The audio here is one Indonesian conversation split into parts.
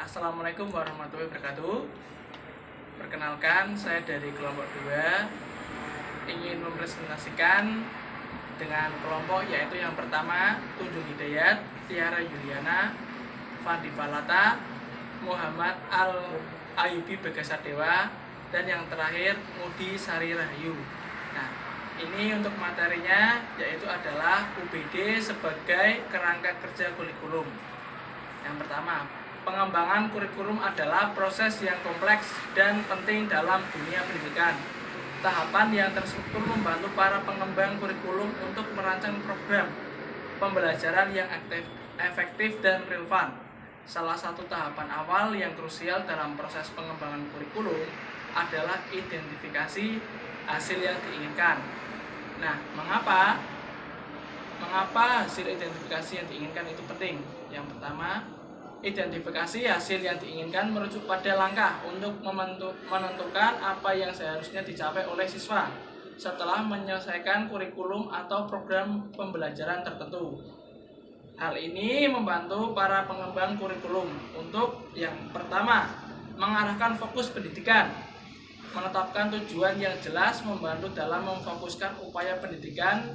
Assalamualaikum warahmatullahi wabarakatuh. Perkenalkan, saya dari kelompok 2 ingin mempresentasikan dengan kelompok yaitu yang pertama Tunjung Hidayat, Tiara Yuliana, Fandi Falata, Muhammad Al Ayubi Bagasadewa, dan yang terakhir Mudi Sari Rahayu. Nah, ini untuk materinya yaitu adalah UBD sebagai kerangka kerja kurikulum. Yang pertama, pengembangan kurikulum adalah proses yang kompleks dan penting dalam dunia pendidikan. Tahapan yang terstruktur membantu para pengembang kurikulum untuk merancang program pembelajaran yang efektif dan relevan. Salah satu tahapan awal yang krusial dalam proses pengembangan kurikulum adalah identifikasi hasil yang diinginkan. Nah, mengapa hasil identifikasi yang diinginkan itu penting? Yang pertama, identifikasi hasil yang diinginkan merujuk pada langkah untuk menentukan apa yang seharusnya dicapai oleh siswa setelah menyelesaikan kurikulum atau program pembelajaran tertentu. Hal ini membantu para pengembang kurikulum untuk yang pertama, mengarahkan fokus pendidikan. Menetapkan tujuan yang jelas membantu dalam memfokuskan upaya pendidikan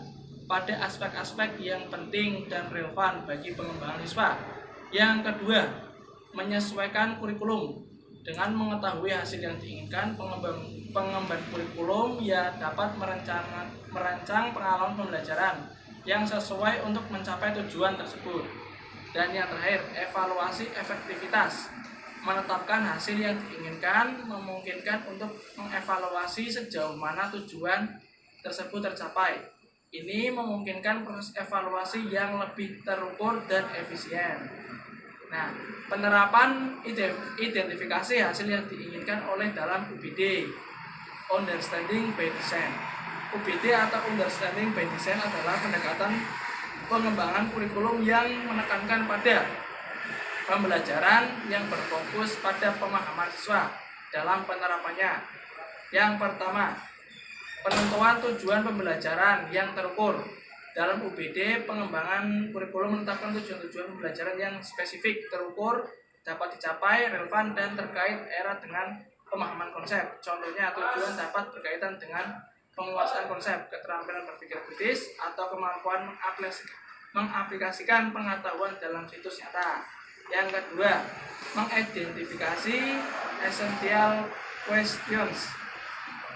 pada aspek-aspek yang penting dan relevan bagi pengembangan siswa. Yang kedua, menyesuaikan kurikulum. Dengan mengetahui hasil yang diinginkan, pengembang kurikulum ya dapat merancang pengalaman pembelajaran yang sesuai untuk mencapai tujuan tersebut. Dan yang terakhir, evaluasi efektivitas. Menetapkan hasil yang diinginkan memungkinkan untuk mengevaluasi sejauh mana tujuan tersebut tercapai. Ini memungkinkan proses evaluasi yang lebih terukur dan efisien. Nah, penerapan identifikasi hasil yang diinginkan oleh dalam UBD, Understanding by Design. UBD atau Understanding by Design adalah pendekatan pengembangan kurikulum yang menekankan pada pembelajaran yang berfokus pada pemahaman siswa dalam penerapannya. Yang pertama, penentuan tujuan pembelajaran yang terukur. Dalam UBD, pengembangan kurikulum menetapkan tujuan-tujuan pembelajaran yang spesifik, terukur, dapat dicapai, relevan, dan terkait era dengan pemahaman konsep. Contohnya, tujuan dapat berkaitan dengan penguasaan konsep, keterampilan berpikir kritis, atau kemampuan mengaplikasikan pengetahuan dalam situs nyata. Yang kedua, mengidentifikasi essential questions,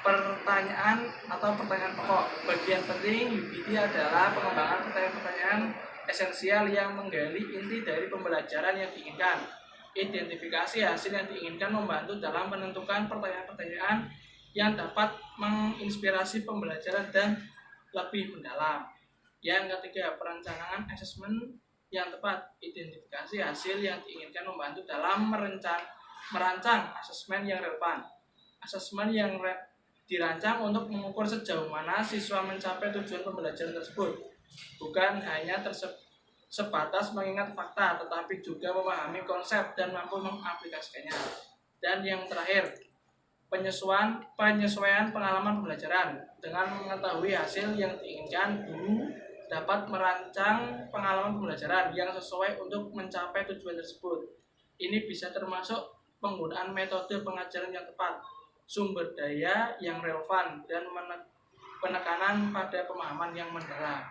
pertanyaan pokok. Bagian penting UBD adalah pengembangan pertanyaan-pertanyaan esensial yang menggali inti dari pembelajaran yang diinginkan. Identifikasi hasil yang diinginkan membantu dalam menentukan pertanyaan-pertanyaan yang dapat menginspirasi pembelajaran dan lebih mendalam. Yang ketiga, perencanaan asesmen yang tepat. Identifikasi hasil yang diinginkan membantu dalam merancang asesmen yang relevan. Asesmen yang dirancang untuk mengukur sejauh mana siswa mencapai tujuan pembelajaran tersebut, bukan hanya sebatas mengingat fakta, tetapi juga memahami konsep dan mampu mengaplikasikannya. Dan yang terakhir, penyesuaian pengalaman pembelajaran. Dengan mengetahui hasil yang diinginkan, guru dapat merancang pengalaman pembelajaran yang sesuai untuk mencapai tujuan tersebut. Ini bisa termasuk penggunaan metode pengajaran yang tepat, sumber daya yang relevan, dan penekanan pada pemahaman yang mendalam.